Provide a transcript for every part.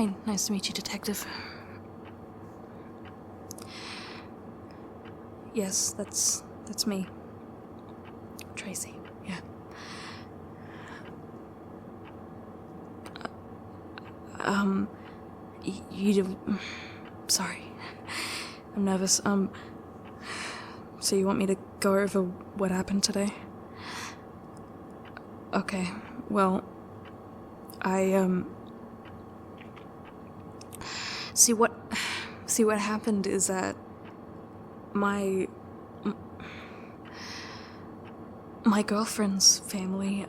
Hi, nice to meet you, Detective. Yes, that's me. Tracey, yeah. Sorry. I'm nervous. So you want me to go over what happened today? Okay, well, see what happened is that my girlfriend's family,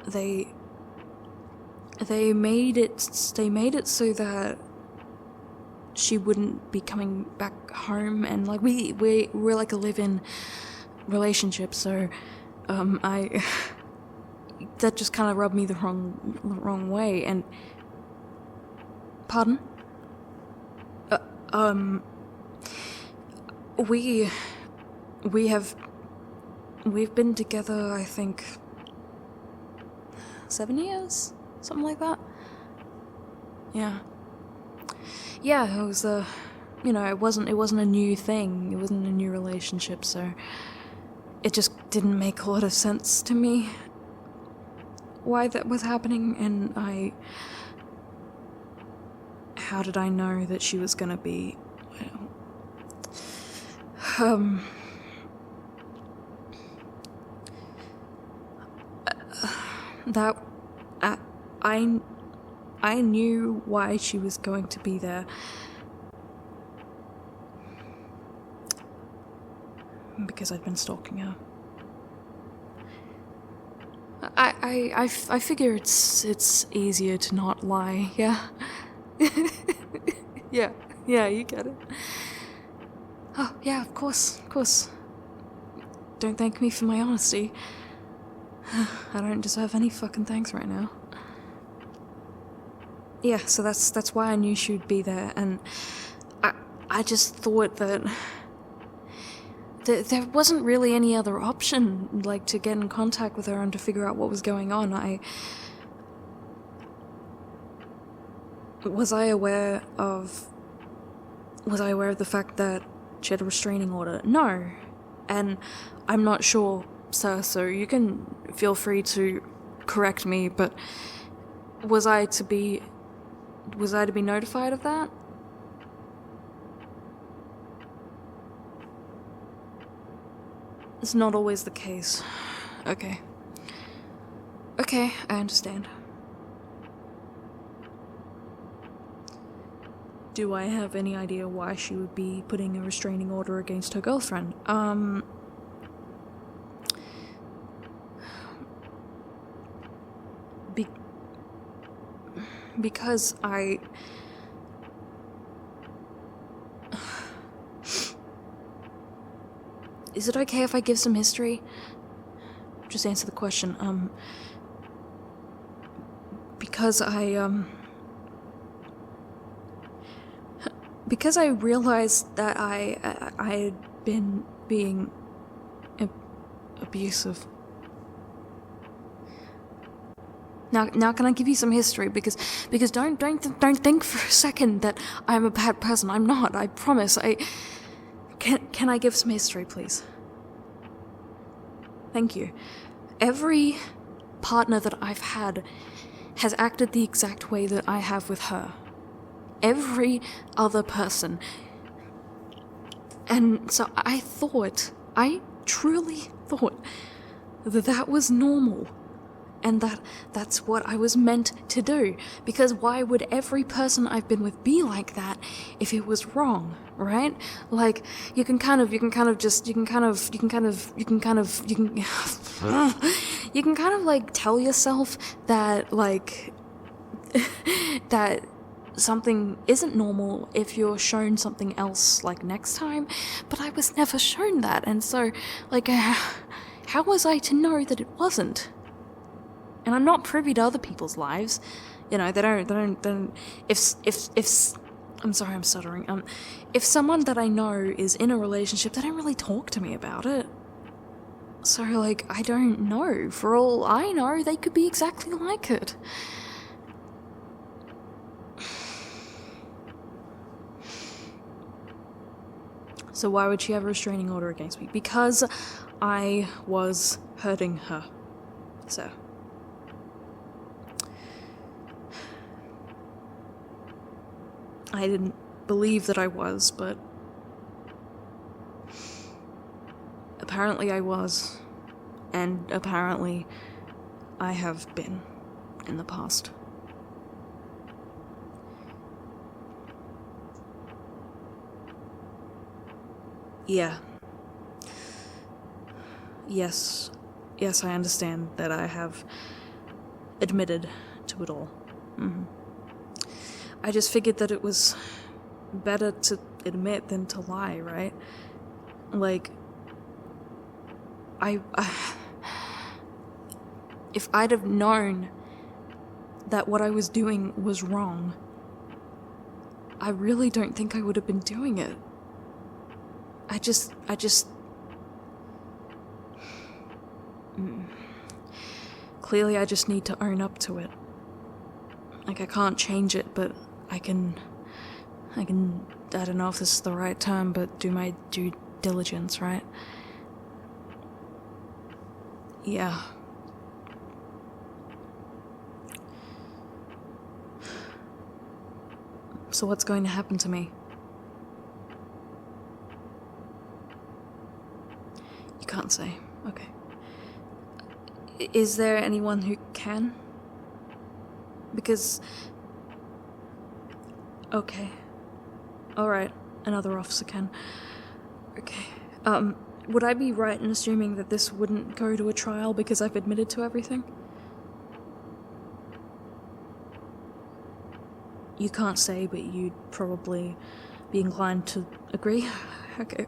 they made it so that she wouldn't be coming back home, and like we're like a live-in relationship, so that just kind of rubbed me the wrong way. And pardon? We've been together, I think, 7 years, something like that. Yeah, it was it wasn't a new thing. It wasn't a new relationship, so it just didn't make a lot of sense to me why that was happening. And how did I know that she was gonna be, that I knew why she was going to be there. Because I'd been stalking her. I figure it's easier to not lie, yeah? Yeah, you get it. Oh, yeah, of course. Don't thank me for my honesty. I don't deserve any fucking thanks right now. Yeah, so that's why I knew she would be there, and I just thought that there wasn't really any other option, like, to get in contact with her and to figure out what was going on. Was I aware of the fact that she had a restraining order? No. And I'm not sure, sir, so you can feel free to correct me, but was I to be notified of that? It's not always the case. Okay, I understand. Do I have any idea why she would be putting a restraining order against her girlfriend? Because Is it okay if I give some history? Just answer the question. Because I realized that I had been being abusive. Now can I give you some history? Because don't think for a second that I'm a bad person. I'm not. I promise. Can I give some history, please? Thank you. Every partner that I've had has acted the exact way that I have with her. Every other person. And so I truly thought that was normal. And that's what I was meant to do. Because why would every person I've been with be like that if it was wrong, right? Like, you can kind of like tell yourself that, like, that something isn't normal if you're shown something else, like, next time. But I was never shown that, and so, like, how was I to know that it wasn't? And I'm not privy to other people's lives. You know, they don't, if, I'm sorry, I'm stuttering. If someone that I know is in a relationship, they don't really talk to me about it. So, like, I don't know. For all I know, they could be exactly like it. So why would she have a restraining order against me? Because I was hurting her. So. I didn't believe that I was, but apparently I was. And apparently I have been in the past. Yeah. Yes, I understand that I have admitted to it all. I just figured that it was better to admit than to lie, right? Like, if I'd have known that what I was doing was wrong, I really don't think I would have been doing it. Clearly I just need to own up to it. Like, I can't change it, but I can, I don't know if this is the right term, but do my due diligence, right? Yeah. So what's going to happen to me? You can't say. Okay. Is there anyone who can? Because... Okay. Alright, another officer can. Okay. Would I be right in assuming that this wouldn't go to a trial because I've admitted to everything? You can't say, but you'd probably be inclined to agree. Okay.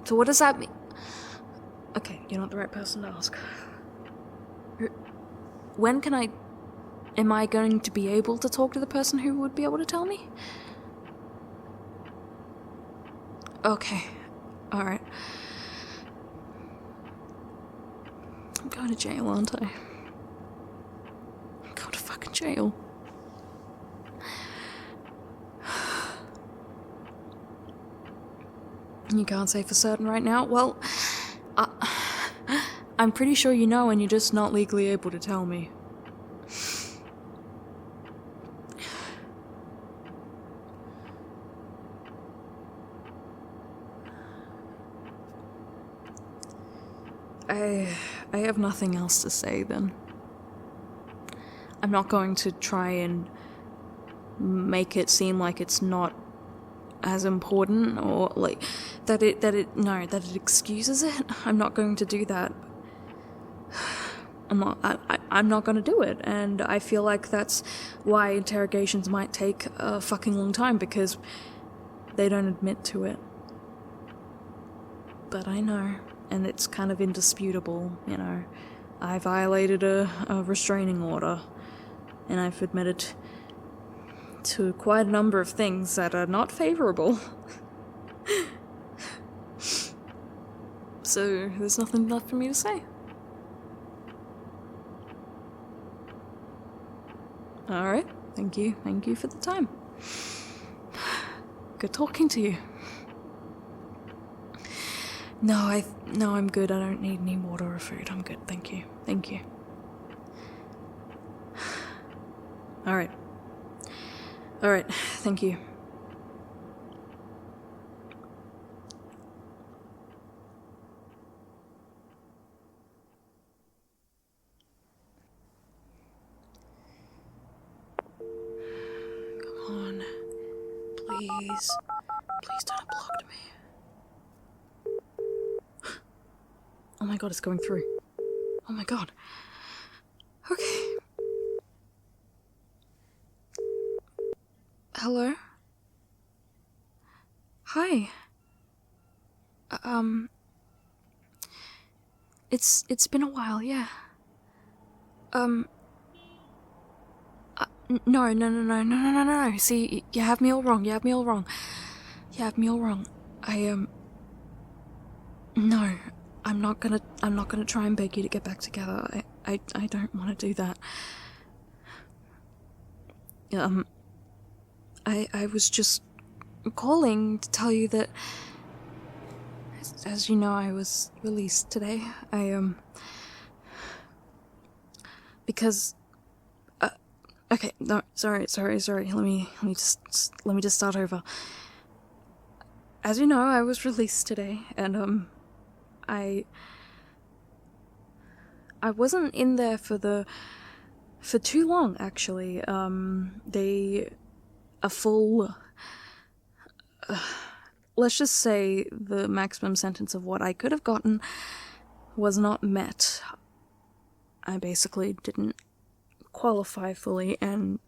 So what does that mean? Okay, you're not the right person to ask. When can I... Am I going to be able to talk to the person who would be able to tell me? Okay. Alright. I'm going to jail, aren't I? I'm going to fucking jail. You can't say for certain right now? Well, I'm pretty sure you know and you're just not legally able to tell me. I have nothing else to say then. I'm not going to try and make it seem like it's not as important or like that it excuses it. I'm not going to do that. I'm not going to do it, and I feel like that's why interrogations might take a fucking long time, because they don't admit to it. But I know, and it's kind of indisputable, you know. I violated a restraining order, and I've admitted to quite a number of things that are not favorable. So there's nothing left for me to say. Alright, thank you for the time. Good talking to you. No, I'm good. I don't need any water or food. I'm good, thank you. Alright, thank you. Come on. Please don't have blocked me. Oh my god, it's going through. Oh my god. Okay. Hello? Hi. It's been a while, yeah. No. See, you have me all wrong. No, I'm not gonna try and beg you to get back together. I don't want to do that. I was just calling to tell you that, as you know, I was released today. Because, okay, no, sorry. Let me just start over. As you know, I was released today, and, I wasn't in there for too long, actually. Let's just say the maximum sentence of what I could have gotten was not met. I basically didn't qualify fully, and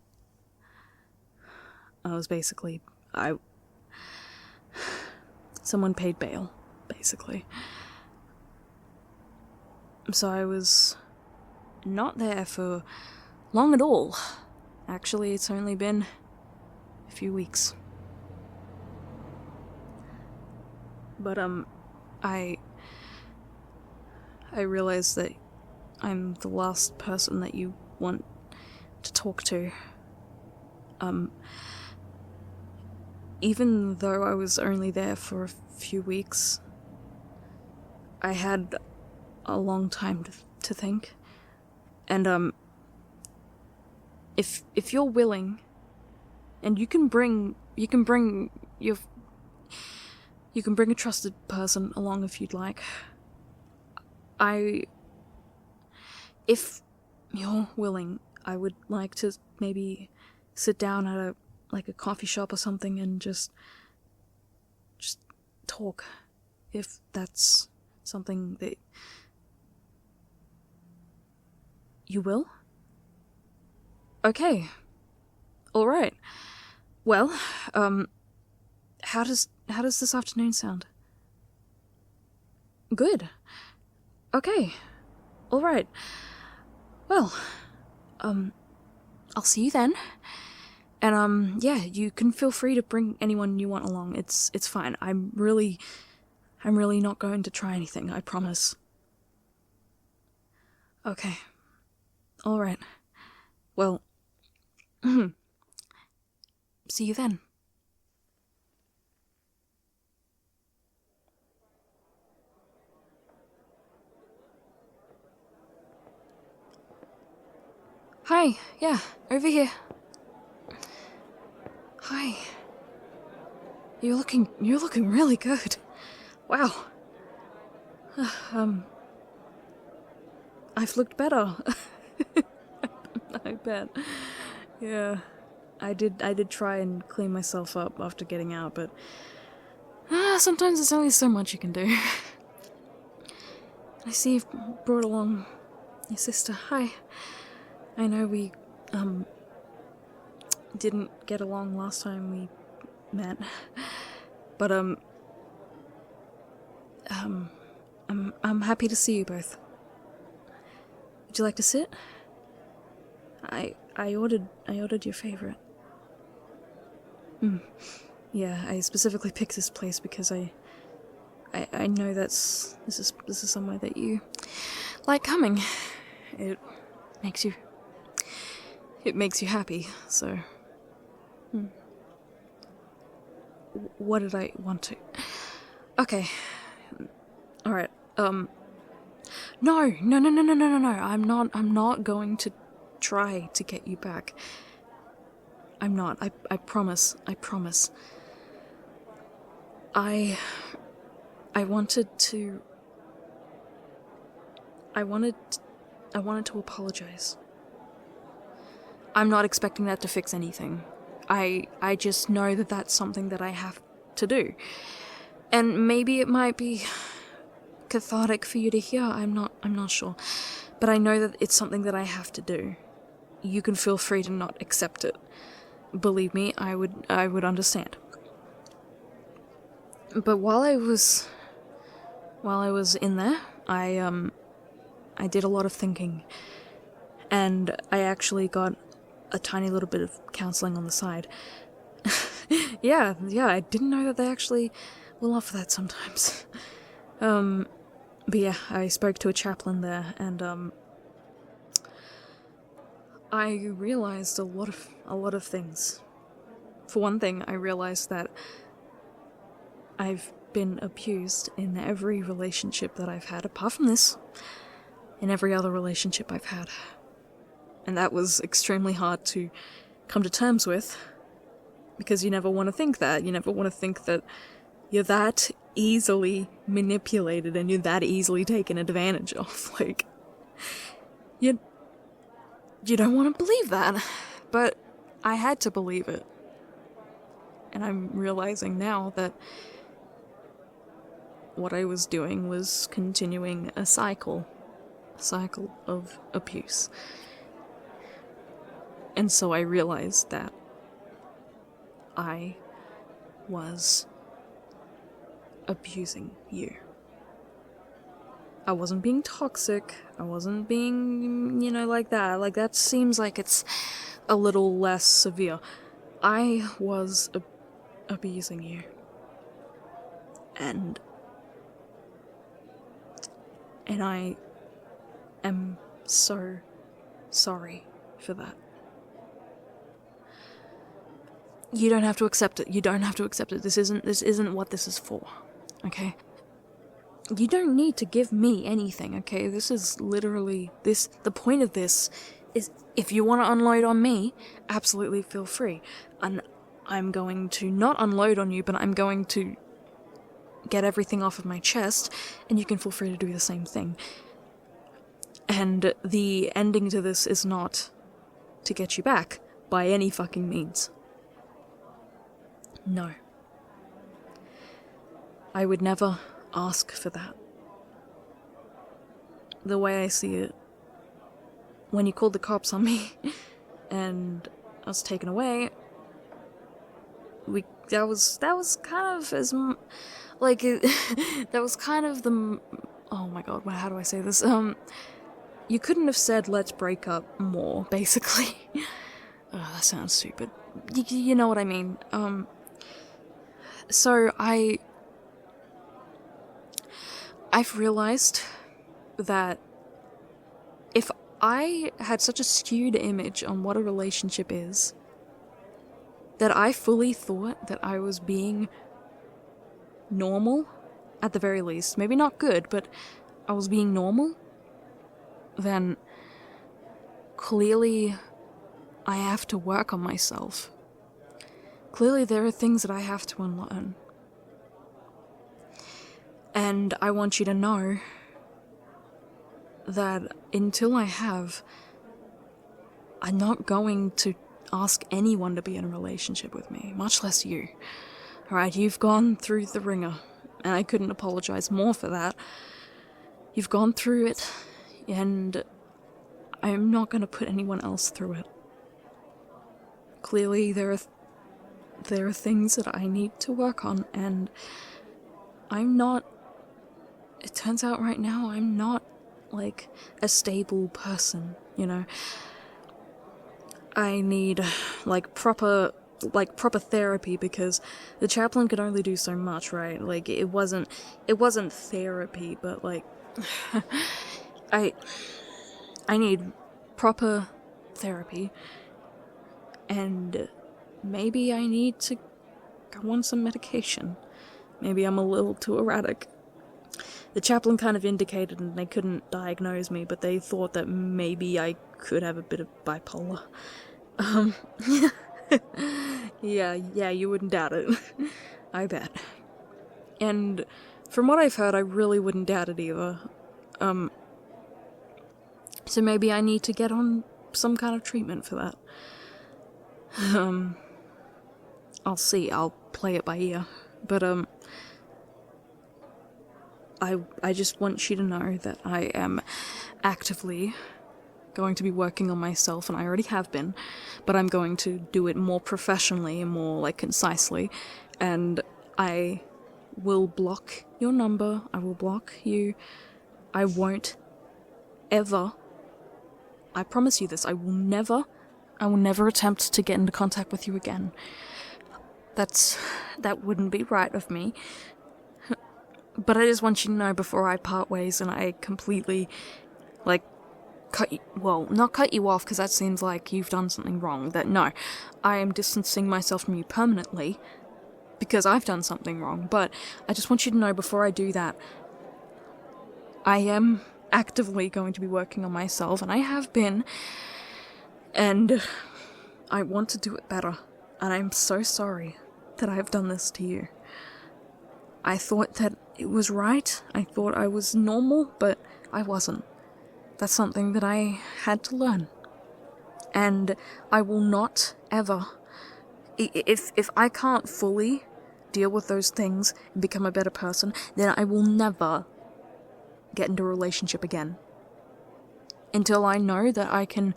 I was basically, someone paid bail, basically. So I was not there for long at all. Actually, it's only been a few weeks. But, I realized that I'm the last person that you want to talk to. Even though I was only there for a few weeks, I had a long time to think. And, if you're willing, and you can bring a trusted person along if you'd like. If you're willing, I would like to maybe sit down at a coffee shop or something and just talk, if that's something that you will. Okay. All right. Well, how does this afternoon sound? Good. Okay. All right. Well, I'll see you then. And, yeah, you can feel free to bring anyone you want along. It's fine. I'm really not going to try anything, I promise. Okay. All right. Well, see you then. Hi, yeah, over here. Hi. You're looking really good. Wow. I've looked better. I bet. Yeah. I did try and clean myself up after getting out, but sometimes there's only so much you can do. I see you've brought along your sister. Hi. I know we, didn't get along last time we met, but, I'm happy to see you both. Would you like to sit? I ordered your favorite. Yeah, I specifically picked this place because I know this is somewhere that you like coming. It makes you happy, so... What did I want to... Okay. Alright, No, I'm not going to try to get you back. I'm not. I promise. I wanted to apologize. I'm not expecting that to fix anything. I just know that that's something that I have to do. And maybe it might be cathartic for you to hear, I'm not sure. But I know that it's something that I have to do. You can feel free to not accept it. Believe me, I would understand. But while I was in there, I did a lot of thinking. And I actually got a tiny little bit of counseling on the side. yeah, I didn't know that they actually will offer that sometimes. But yeah, I spoke to a chaplain there, and I realized a lot of things. For one thing, I realized that I've been abused in every relationship that I've had, apart from this, in every other relationship I've had. And that was extremely hard to come to terms with, because you never want to think that. You never want to think that you're that easily manipulated and you're that easily taken advantage of. Like, you don't want to believe that. But I had to believe it. And I'm realizing now that what I was doing was continuing a cycle of abuse. And so I realized that I was abusing you. I wasn't being toxic, I wasn't being, like that. Like, that seems like it's a little less severe. I was abusing you. And I am so sorry for that. You don't have to accept it. You don't have to accept it. This isn't what this is for. Okay? You don't need to give me anything, okay? This is literally the point of this is, if you want to unload on me, absolutely feel free. And I'm going to not unload on you, but I'm going to get everything off of my chest, and you can feel free to do the same thing. And the ending to this is not to get you back by any fucking means. No. I would never ask for that. The way I see it, when you called the cops on me and I was taken away, that was kind of as like that was kind of the, oh my god, how do I say this? You couldn't have said let's break up more, basically. Oh, that sounds stupid. You know what I mean. So I've realized that if I had such a skewed image on what a relationship is, that I fully thought that I was being normal, at the very least. Maybe not good, but I was being normal, then clearly I have to work on myself. Clearly there are things that I have to unlearn. And I want you to know that until I have, I'm not going to ask anyone to be in a relationship with me, much less you. Alright, you've gone through the ringer, and I couldn't apologize more for that. You've gone through it, and I'm not going to put anyone else through it. Clearly, there are things that I need to work on, and it turns out right now, I'm not, like, a stable person, I need, proper therapy, because the chaplain could only do so much, right? Like, it wasn't therapy, but, like, I need proper therapy, and maybe I need to go on some medication. Maybe I'm a little too erratic. The chaplain kind of indicated, and they couldn't diagnose me, but they thought that maybe I could have a bit of bipolar. Yeah, you wouldn't doubt it. I bet. And from what I've heard, I really wouldn't doubt it either. So maybe I need to get on some kind of treatment for that. I'll see, I'll play it by ear. But, I just want you to know that I am actively going to be working on myself, and I already have been, but I'm going to do it more professionally and more, concisely, and I will block your number, I will block you, I won't ever, I promise you this, I will never attempt to get into contact with you again. That wouldn't be right of me. But I just want you to know before I part ways and I completely, not cut you off, because that seems like you've done something wrong. No, I am distancing myself from you permanently, because I've done something wrong, but I just want you to know before I do that, I am actively going to be working on myself, and I have been, and I want to do it better, and I'm so sorry that I have done this to you. I thought that it was right, I thought I was normal, but I wasn't. That's something that I had to learn. And I will not ever, if I can't fully deal with those things and become a better person, then I will never get into a relationship again. Until I know that I can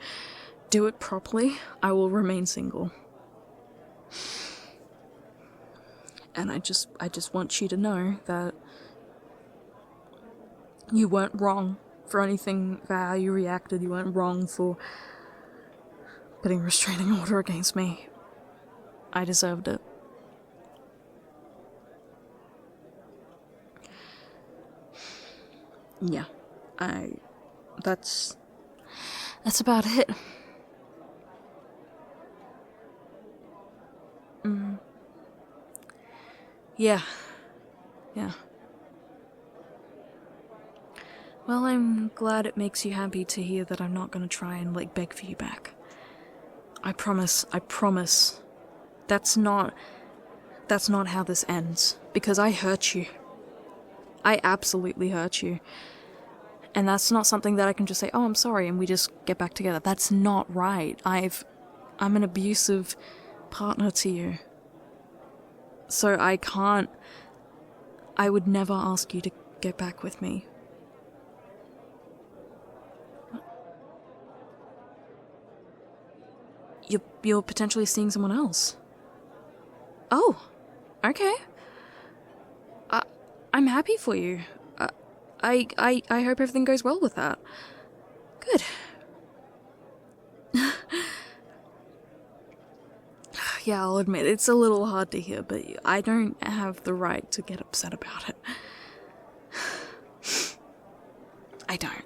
do it properly, I will remain single. And I just want you to know that you weren't wrong for anything, for how you reacted. You weren't wrong for putting a restraining order against me. I deserved it. Yeah, that's about it. Yeah. Well, I'm glad it makes you happy to hear that I'm not gonna try and, beg for you back. I promise. That's not how this ends. Because I hurt you. I absolutely hurt you. And that's not something that I can just say, oh, I'm sorry, and we just get back together. That's not right. I'm an abusive partner to you. So I would never ask you to get back with me. You're potentially seeing someone else. Oh, okay. I'm happy for you. I hope everything goes well with that. Good. Yeah, I'll admit, it's a little hard to hear, but I don't have the right to get upset about it. I don't.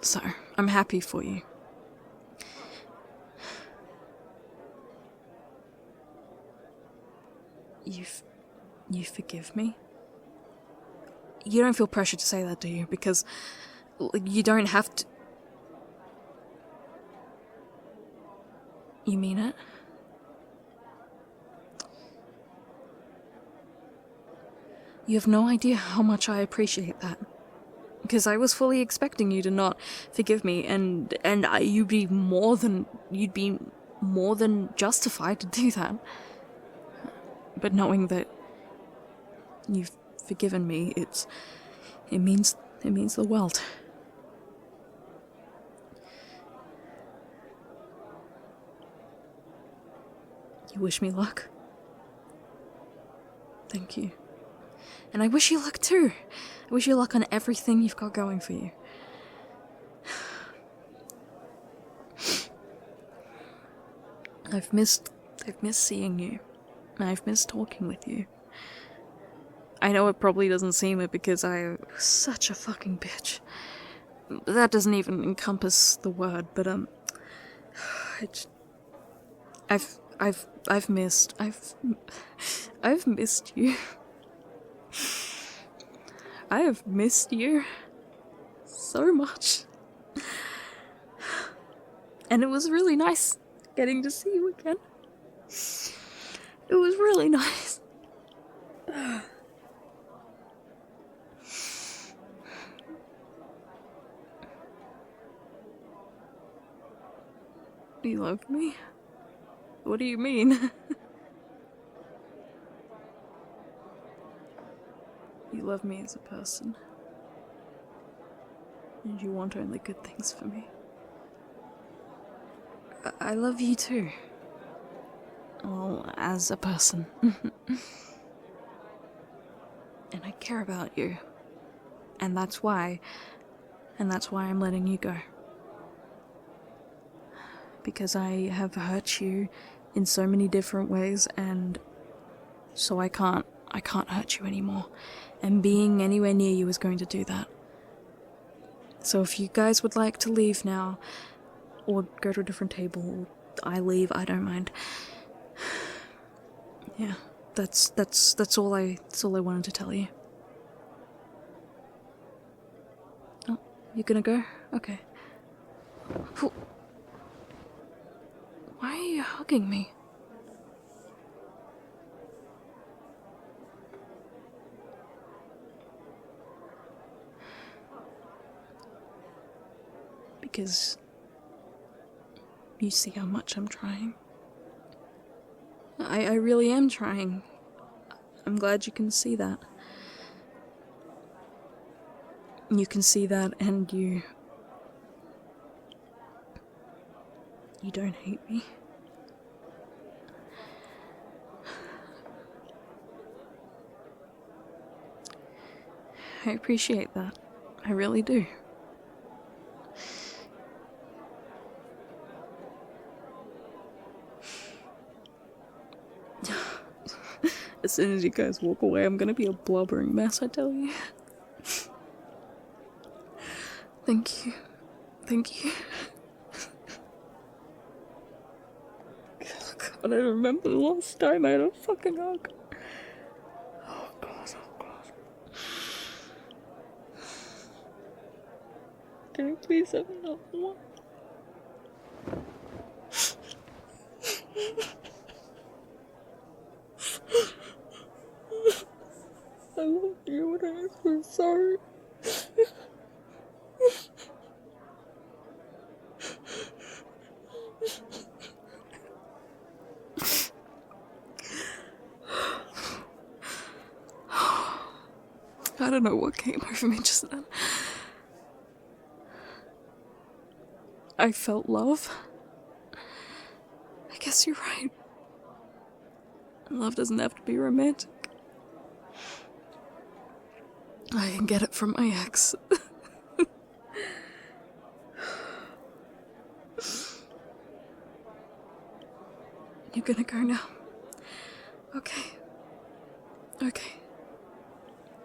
So, I'm happy for you. You forgive me? You don't feel pressure to say that, do you? Because you don't have to... You mean it? You have no idea how much I appreciate that. Because I was fully expecting you to not forgive me, and you'd be more than justified to do that. But knowing that you've forgiven me, it means the world. You wish me luck? Thank you. And I wish you luck too. I wish you luck on everything you've got going for you. I've missed seeing you. I've missed talking with you. I know it probably doesn't seem it because I'm such a fucking bitch. That doesn't even encompass the word, but I've missed you. I have missed you so much. And it was really nice getting to see you again. It was really nice. Do you love me? What do you mean? You love me as a person. And you want only good things for me. I love you too. Well, as a person. And I care about you. And that's why I'm letting you go. Because I have hurt you in so many different ways, and so I can't hurt you anymore. And being anywhere near you is going to do that. So if you guys would like to leave now, or go to a different table, or I leave, I don't mind. Yeah, That's all I wanted to tell you. Oh, you gonna go? Okay. Why are you hugging me? Because you see how much I'm trying. I really am trying. I'm glad you can see that. You can see that, and you don't hate me. I appreciate that. I really do. As soon as you guys walk away, I'm gonna be a blubbering mess, I tell you. Thank you. Thank you. God, I don't remember the last time I had a fucking hug. Oh god, oh god. Can you please have another one? I love you and I'm so sorry. I don't know what came over me just then. I felt love. I guess you're right. Love doesn't have to be romantic. I can get it from my ex. You're gonna go now. Okay. Okay.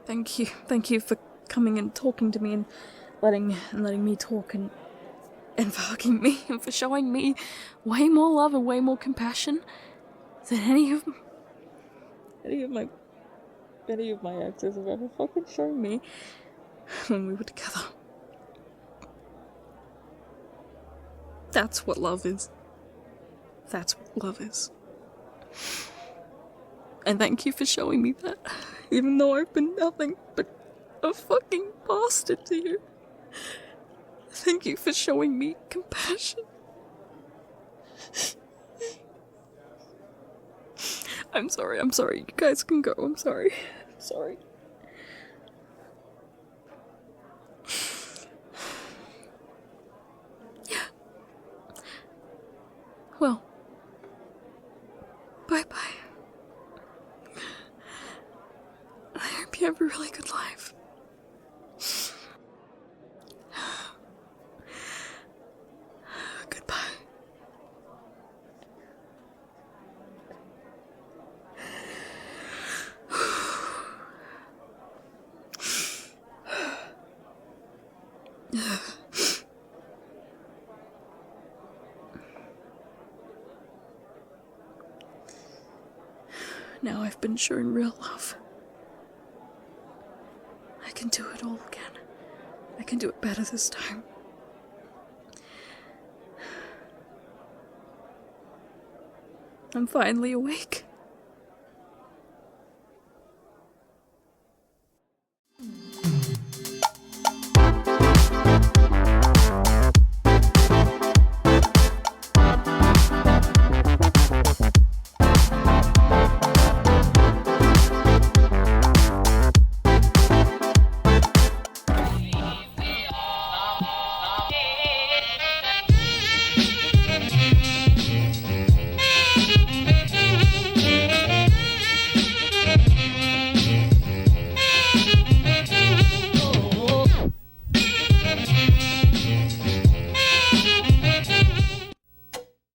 Thank you for coming and talking to me and letting me talk and for hugging me and for showing me way more love and way more compassion than any of my exes have ever fucking shown me when we were together. That's what love is. That's what love is. And thank you for showing me that, even though I've been nothing but a fucking bastard to you. Thank you for showing me compassion. I'm sorry, you guys can go, I'm sorry. Yeah. Well, bye-bye. I hope you have a really good life. Goodbye. Now I've been shown real love. I can do it all again. I can do it better this time. I'm finally awake.